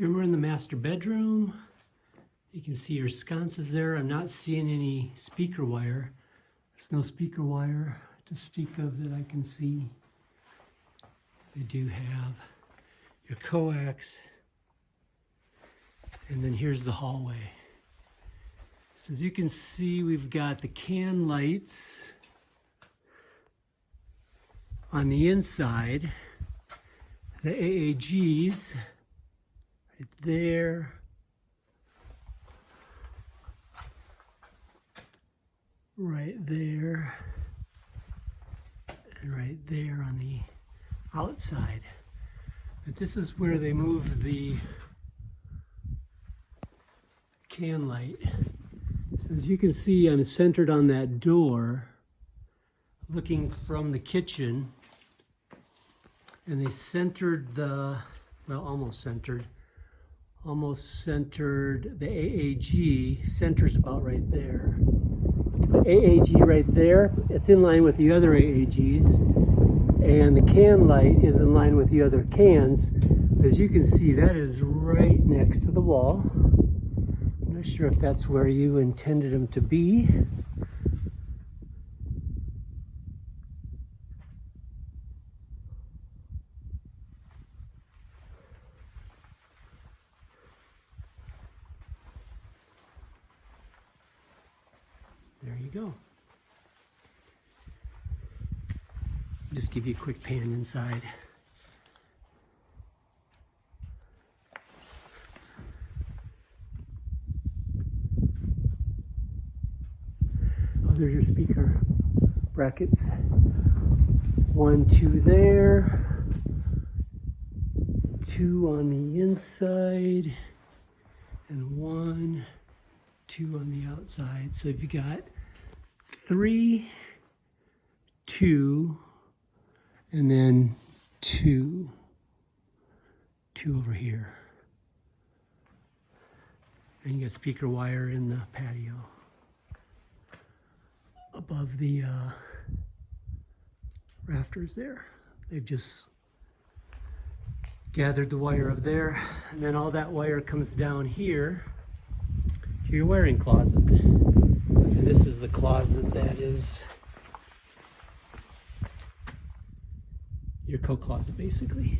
Here we're in the master bedroom. You can see your sconces there. I'm not seeing any speaker wire. There's no speaker wire to speak of that I can see. They do have your coax. And then here's the hallway. So as you can see, we've got the can lights on the inside, the AAGs right there, right there, and right there on the outside. But this is where they move the can light. So as you can see, I'm centered on that door, looking from the kitchen, and they centered the, well, almost centered the AAG, centers about right there. The AAG right there, it's in line with the other AAGs, and the can light is in line with the other cans. As you can see, that is right next to the wall. I'm not sure if that's where you intended them to be. There you go. Just give you a quick pan inside. Oh, there's your speaker brackets. 1, 2 there. 2 on the inside. And 1, 2 on the outside. So if you got 3, 2, and then 2 over here. And you got speaker wire in the patio above the rafters there. They've just gathered the wire up there, and then all that wire comes down here to your wiring closet. And this is the closet that is your coat closet, basically.